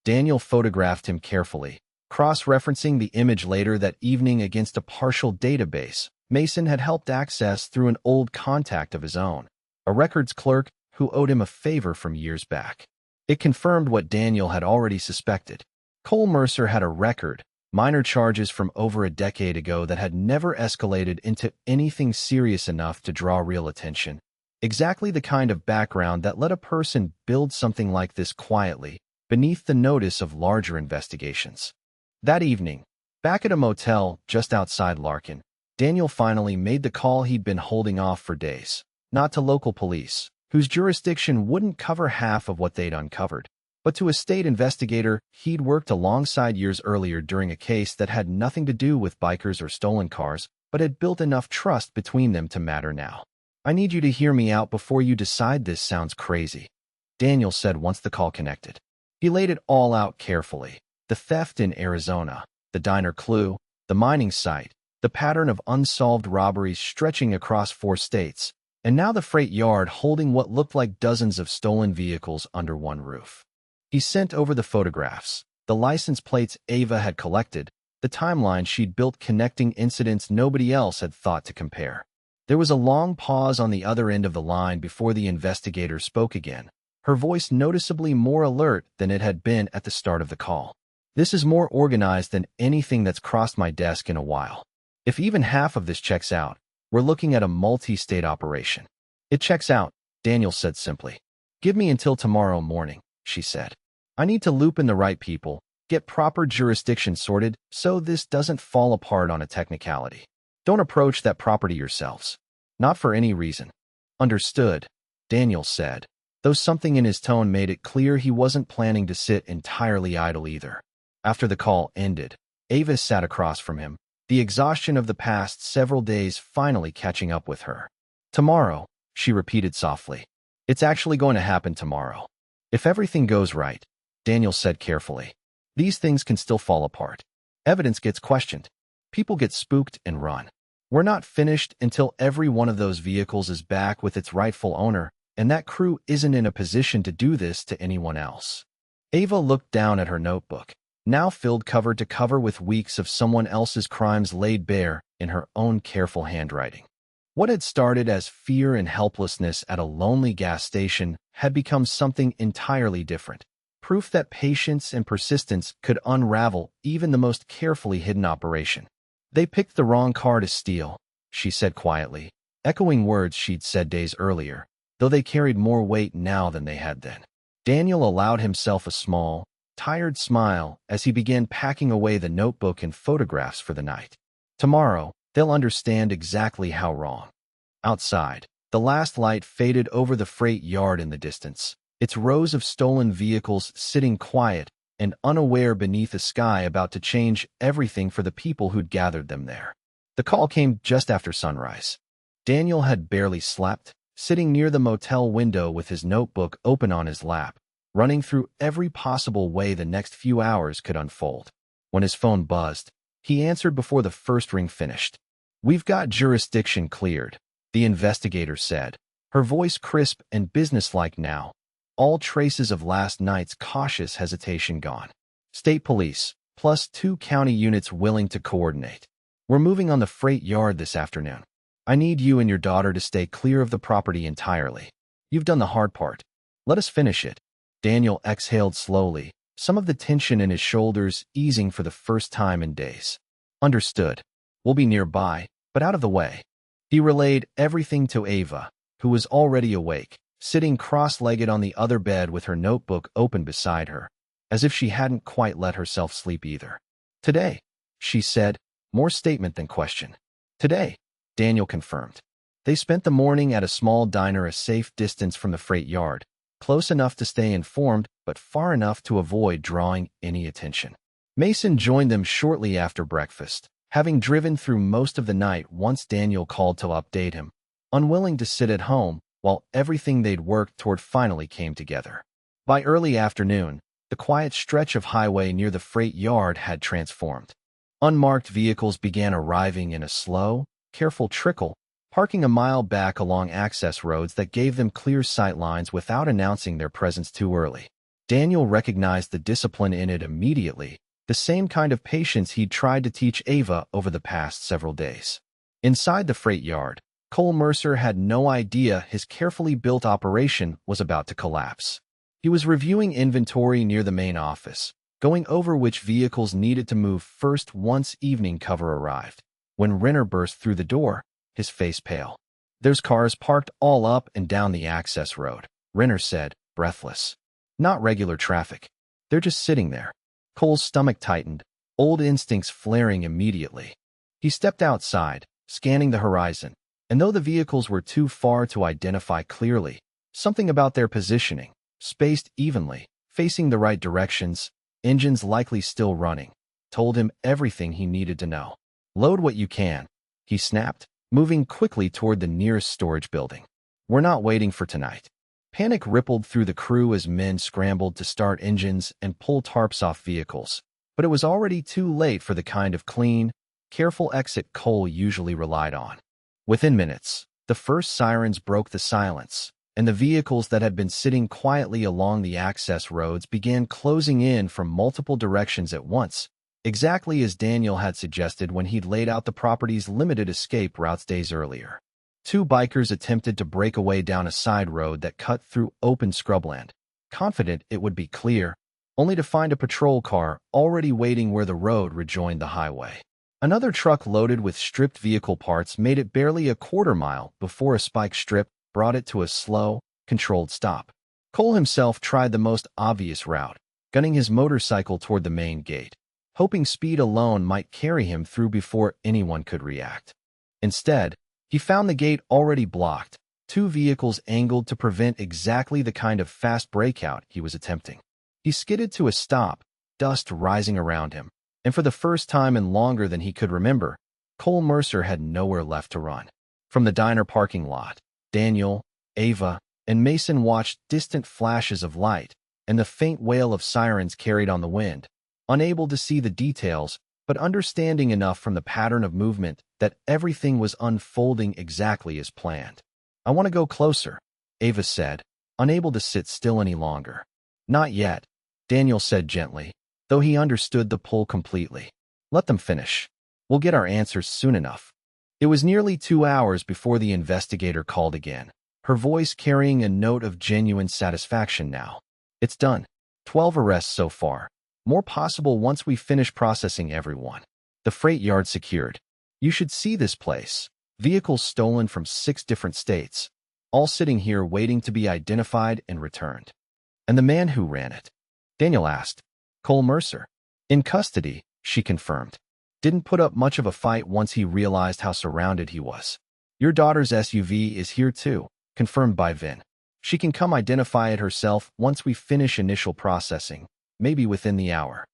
Daniel photographed him carefully, cross-referencing the image later that evening against a partial database Mason had helped access through an old contact of his own, a records clerk who owed him a favor from years back. It confirmed what Daniel had already suspected. Cole Mercer had a record, minor charges from over a decade ago that had never escalated into anything serious enough to draw real attention. Exactly the kind of background that let a person build something like this quietly, beneath the notice of larger investigations. That evening, back at a motel just outside Larkin, Daniel finally made the call he'd been holding off for days. Not to local police, whose jurisdiction wouldn't cover half of what they'd uncovered, but to a state investigator he'd worked alongside years earlier during a case that had nothing to do with bikers or stolen cars, but had built enough trust between them to matter now. "I need you to hear me out before you decide this sounds crazy," Daniel said once the call connected. He laid it all out carefully. The theft in Arizona, the diner clue, the mining site, the pattern of unsolved robberies stretching across 4 states, and now the freight yard holding what looked like dozens of stolen vehicles under one roof. He sent over the photographs, the license plates Ava had collected, the timeline she'd built connecting incidents nobody else had thought to compare. There was a long pause on the other end of the line before the investigator spoke again, her voice noticeably more alert than it had been at the start of the call. "This is more organized than anything that's crossed my desk in a while. If even half of this checks out, we're looking at a multi-state operation." "It checks out," Daniel said simply. "Give me until tomorrow morning," she said. "I need to loop in the right people, get proper jurisdiction sorted so this doesn't fall apart on a technicality. Don't approach that property yourselves. Not for any reason." "Understood," Daniel said, though something in his tone made it clear he wasn't planning to sit entirely idle either. After the call ended, Ava sat across from him, the exhaustion of the past several days finally catching up with her. "Tomorrow," she repeated softly. "It's actually going to happen tomorrow. If everything goes right," Daniel said carefully. "These things can still fall apart. Evidence gets questioned. People get spooked and run. We're not finished until every one of those vehicles is back with its rightful owner, and that crew isn't in a position to do this to anyone else." Ava looked down at her notebook, now filled cover to cover with weeks of someone else's crimes laid bare in her own careful handwriting. What had started as fear and helplessness at a lonely gas station had become something entirely different. Proof that patience and persistence could unravel even the most carefully hidden operation. "They picked the wrong car to steal," she said quietly, echoing words she'd said days earlier, though they carried more weight now than they had then. Daniel allowed himself a small, tired smile as he began packing away the notebook and photographs for the night. Tomorrow, they'll understand exactly how wrong. Outside, the last light faded over the freight yard in the distance, its rows of stolen vehicles sitting quiet and unaware beneath a sky about to change everything for the people who'd gathered them there. The call came just after sunrise. Daniel had barely slept, sitting near the motel window with his notebook open on his lap, running through every possible way the next few hours could unfold. When his phone buzzed, he answered before the first ring finished. "We've got jurisdiction cleared," the investigator said, her voice crisp and businesslike now, all traces of last night's cautious hesitation gone. "State police, plus 2 county units willing to coordinate. We're moving on the freight yard this afternoon. I need you and your daughter to stay clear of the property entirely. You've done the hard part. Let us finish it." Daniel exhaled slowly, some of the tension in his shoulders easing for the first time in days. "Understood. We'll be nearby, but out of the way." He relayed everything to Ava, who was already awake, sitting cross-legged on the other bed with her notebook open beside her, as if she hadn't quite let herself sleep either. "Today," she said, more statement than question. "Today," Daniel confirmed. They spent the morning at a small diner a safe distance from the freight yard, close enough to stay informed, but far enough to avoid drawing any attention. Mason joined them shortly after breakfast, having driven through most of the night once Daniel called to update him, unwilling to sit at home while everything they'd worked toward finally came together. By early afternoon, the quiet stretch of highway near the freight yard had transformed. Unmarked vehicles began arriving in a slow, careful trickle, parking a mile back along access roads that gave them clear sight lines without announcing their presence too early. Daniel recognized the discipline in it immediately, the same kind of patience he'd tried to teach Ava over the past several days. Inside the freight yard, Cole Mercer had no idea his carefully built operation was about to collapse. He was reviewing inventory near the main office, going over which vehicles needed to move first once evening cover arrived. When Renner burst through the door, his face pale. "There's cars parked all up and down the access road," Renner said, breathless. "Not regular traffic. They're just sitting there." Cole's stomach tightened, old instincts flaring immediately. He stepped outside, scanning the horizon, and though the vehicles were too far to identify clearly, something about their positioning, spaced evenly, facing the right directions, engines likely still running, told him everything he needed to know. "Load what you can," he snapped, moving quickly toward the nearest storage building. "We're not waiting for tonight." Panic rippled through the crew as men scrambled to start engines and pull tarps off vehicles, but it was already too late for the kind of clean, careful exit Cole usually relied on. Within minutes, the first sirens broke the silence, and the vehicles that had been sitting quietly along the access roads began closing in from multiple directions at once, exactly as Daniel had suggested when he'd laid out the property's limited escape routes days earlier. Two bikers attempted to break away down a side road that cut through open scrubland, confident it would be clear, only to find a patrol car already waiting where the road rejoined the highway. Another truck loaded with stripped vehicle parts made it barely a quarter-mile before a spike strip brought it to a slow, controlled stop. Cole himself tried the most obvious route, gunning his motorcycle toward the main gate, hoping speed alone might carry him through before anyone could react. Instead, he found the gate already blocked, two vehicles angled to prevent exactly the kind of fast breakout he was attempting. He skidded to a stop, dust rising around him, and for the first time in longer than he could remember, Cole Mercer had nowhere left to run. From the diner parking lot, Daniel, Ava, and Mason watched distant flashes of light and the faint wail of sirens carried on the wind, unable to see the details, but understanding enough from the pattern of movement that everything was unfolding exactly as planned. "I want to go closer," Ava said, unable to sit still any longer. "Not yet," Daniel said gently, though he understood the pull completely. "Let them finish. We'll get our answers soon enough." It was nearly 2 hours before the investigator called again, her voice carrying a note of genuine satisfaction now. "It's done. 12 arrests so far. More possible once we finish processing everyone. The freight yard secured. You should see this place. Vehicles stolen from 6 different states, all sitting here waiting to be identified and returned." "And the man who ran it?" Daniel asked. "Cole Mercer. In custody," she confirmed. "Didn't put up much of a fight once he realized how surrounded he was." "Your daughter's SUV is here too," confirmed by Vin. "She can come identify it herself once we finish initial processing, maybe within the hour."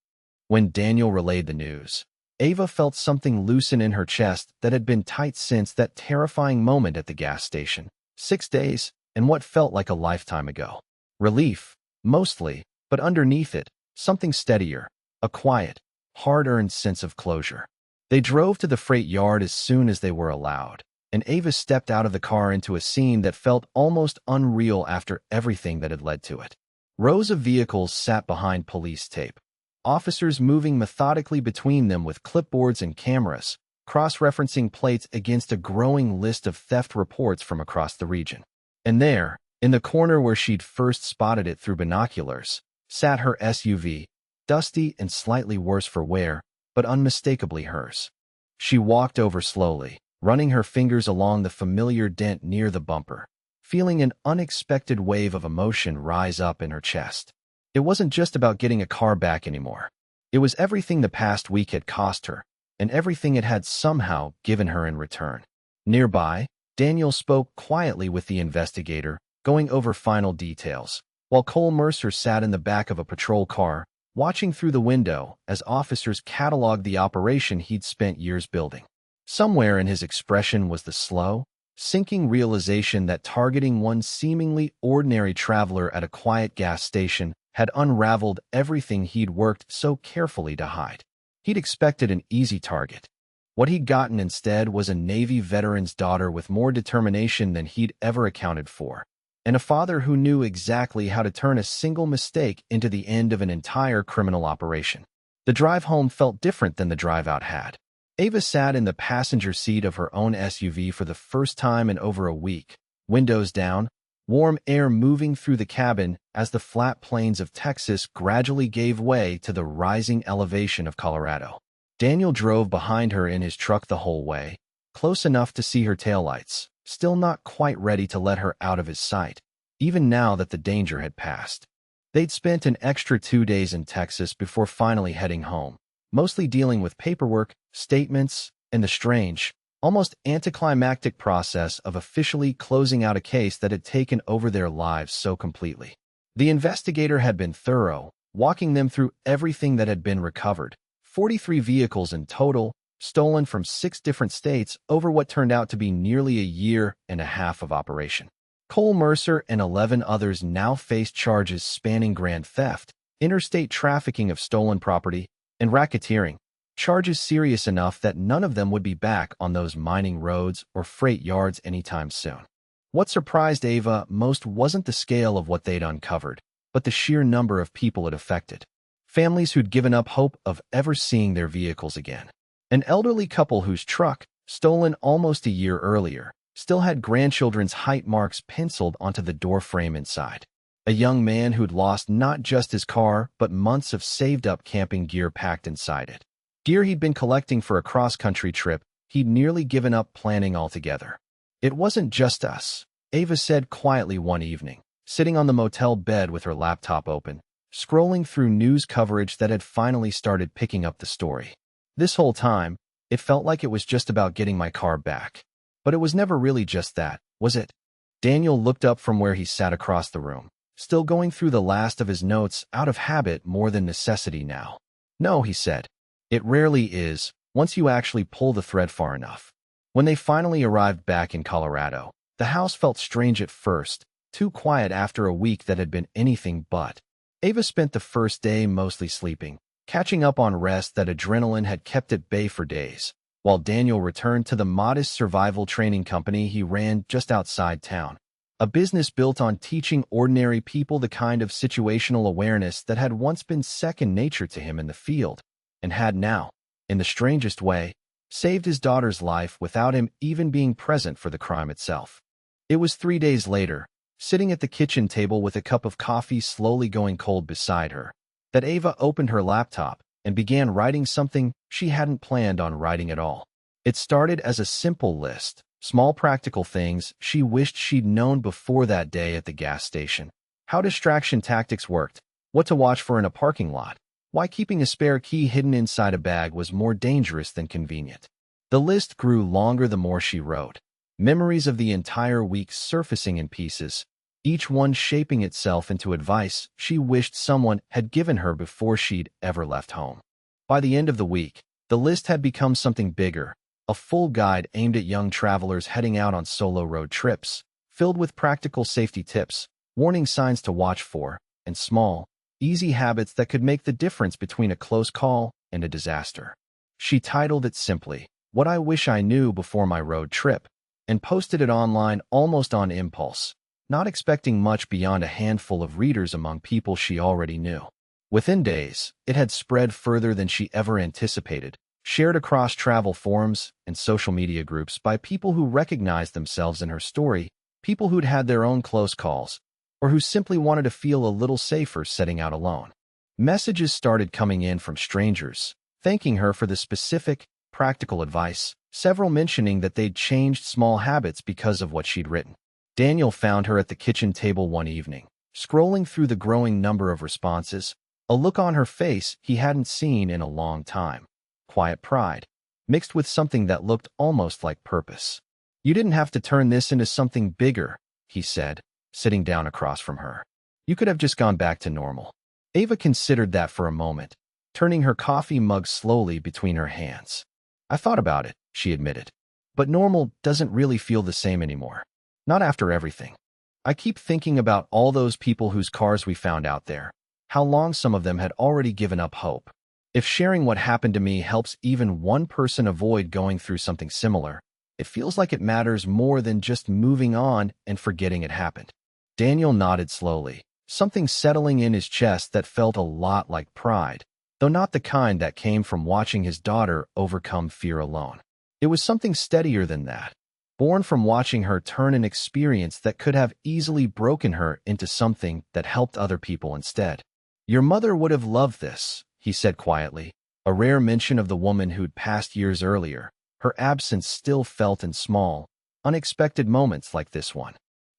When Daniel relayed the news, Ava felt something loosen in her chest that had been tight since that terrifying moment at the gas station. 6 days, and what felt like a lifetime ago. Relief, mostly, but underneath it, something steadier, a quiet, hard-earned sense of closure. They drove to the freight yard as soon as they were allowed, and Ava stepped out of the car into a scene that felt almost unreal after everything that had led to it. Rows of vehicles sat behind police tape, officers moving methodically between them with clipboards and cameras, cross-referencing plates against a growing list of theft reports from across the region. And there, in the corner where she'd first spotted it through binoculars, sat her SUV, dusty and slightly worse for wear, but unmistakably hers. She walked over slowly, running her fingers along the familiar dent near the bumper, feeling an unexpected wave of emotion rise up in her chest. It wasn't just about getting a car back anymore. It was everything the past week had cost her, and everything it had somehow given her in return. Nearby, Daniel spoke quietly with the investigator, going over final details, while Cole Mercer sat in the back of a patrol car, watching through the window as officers cataloged the operation he'd spent years building. Somewhere in his expression was the slow, sinking realization that targeting one seemingly ordinary traveler at a quiet gas station had unraveled everything he'd worked so carefully to hide. He'd expected an easy target. What he'd gotten instead was a Navy veteran's daughter with more determination than he'd ever accounted for, and a father who knew exactly how to turn a single mistake into the end of an entire criminal operation. The drive home felt different than the drive out had. Ava sat in the passenger seat of her own SUV for the first time in over a week, windows down, warm air moving through the cabin as the flat plains of Texas gradually gave way to the rising elevation of Colorado. Daniel drove behind her in his truck the whole way, close enough to see her taillights, still not quite ready to let her out of his sight, even now that the danger had passed. They'd spent an extra 2 days in Texas before finally heading home, mostly dealing with paperwork, statements, and the strange, almost anticlimactic process of officially closing out a case that had taken over their lives so completely. The investigator had been thorough, walking them through everything that had been recovered, 43 vehicles in total, stolen from 6 different states over what turned out to be nearly a year and a half of operation. Cole Mercer and 11 others now faced charges spanning grand theft, interstate trafficking of stolen property, and racketeering, charges serious enough that none of them would be back on those mining roads or freight yards anytime soon. What surprised Ava most wasn't the scale of what they'd uncovered, but the sheer number of people it affected. Families who'd given up hope of ever seeing their vehicles again. An elderly couple whose truck, stolen almost a year earlier, still had grandchildren's height marks penciled onto the door frame inside. A young man who'd lost not just his car, but months of saved-up camping gear packed inside it. Gear he'd been collecting for a cross-country trip he'd nearly given up planning altogether. It wasn't just us, Ava said quietly one evening, sitting on the motel bed with her laptop open, scrolling through news coverage that had finally started picking up the story. This whole time, it felt like it was just about getting my car back. But it was never really just that, was it? Daniel looked up from where he sat across the room, still going through the last of his notes out of habit more than necessity now. No, he said. It rarely is, once you actually pull the thread far enough. When they finally arrived back in Colorado, the house felt strange at first, too quiet after a week that had been anything but. Ava spent the first day mostly sleeping, catching up on rest that adrenaline had kept at bay for days, while Daniel returned to the modest survival training company he ran just outside town. A business built on teaching ordinary people the kind of situational awareness that had once been second nature to him in the field, and had now, in the strangest way, saved his daughter's life without him even being present for the crime itself. It was 3 days later, sitting at the kitchen table with a cup of coffee slowly going cold beside her, that Ava opened her laptop and began writing something she hadn't planned on writing at all. It started as a simple list, small practical things she wished she'd known before that day at the gas station. How distraction tactics worked, what to watch for in a parking lot, why keeping a spare key hidden inside a bag was more dangerous than convenient. The list grew longer the more she wrote, memories of the entire week surfacing in pieces, each one shaping itself into advice she wished someone had given her before she'd ever left home. By the end of the week, the list had become something bigger, a full guide aimed at young travelers heading out on solo road trips, filled with practical safety tips, warning signs to watch for, and small, easy habits that could make the difference between a close call and a disaster. She titled it simply, "What I Wish I Knew Before My Road Trip," and posted it online almost on impulse, not expecting much beyond a handful of readers among people she already knew. Within days, it had spread further than she ever anticipated, shared across travel forums and social media groups by people who recognized themselves in her story, people who'd had their own close calls, or who simply wanted to feel a little safer setting out alone. Messages started coming in from strangers, thanking her for the specific, practical advice, several mentioning that they'd changed small habits because of what she'd written. Daniel found her at the kitchen table one evening, scrolling through the growing number of responses, a look on her face he hadn't seen in a long time. Quiet pride, mixed with something that looked almost like purpose. "You didn't have to turn this into something bigger," he said, sitting down across from her. "You could have just gone back to normal." Ava considered that for a moment, turning her coffee mug slowly between her hands. "I thought about it," she admitted. "But normal doesn't really feel the same anymore. Not after everything. I keep thinking about all those people whose cars we found out there, how long some of them had already given up hope. If sharing what happened to me helps even one person avoid going through something similar, it feels like it matters more than just moving on and forgetting it happened." Daniel nodded slowly, something settling in his chest that felt a lot like pride, though not the kind that came from watching his daughter overcome fear alone. It was something steadier than that, born from watching her turn an experience that could have easily broken her into something that helped other people instead. Your mother would have loved this, he said quietly, a rare mention of the woman who'd passed years earlier, her absence still felt in small, unexpected moments like this one.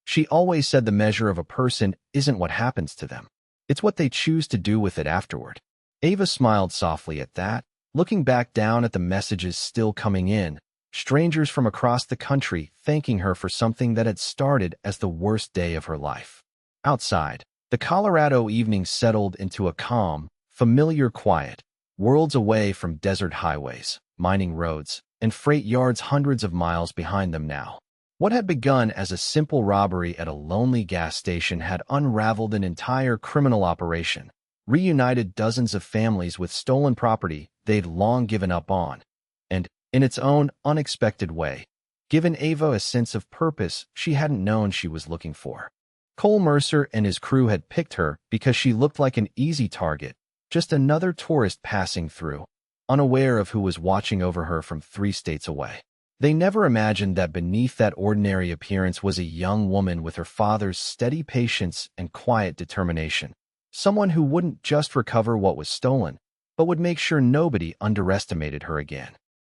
She always said the measure of a person isn't what happens to them. It's what they choose to do with it afterward. Ava smiled softly at that, looking back down at the messages still coming in, strangers from across the country thanking her for something that had started as the worst day of her life. Outside, the Colorado evening settled into a calm, familiar quiet, worlds away from desert highways, mining roads, and freight yards hundreds of miles behind them now. What had begun as a simple robbery at a lonely gas station had unraveled an entire criminal operation, reunited dozens of families with stolen property they'd long given up on, and, in its own unexpected way, given Ava a sense of purpose she hadn't known she was looking for. Cole Mercer and his crew had picked her because she looked like an easy target, just another tourist passing through, unaware of who was watching over her from 3 states away. They never imagined that beneath that ordinary appearance was a young woman with her father's steady patience and quiet determination, someone who wouldn't just recover what was stolen, but would make sure nobody underestimated her again.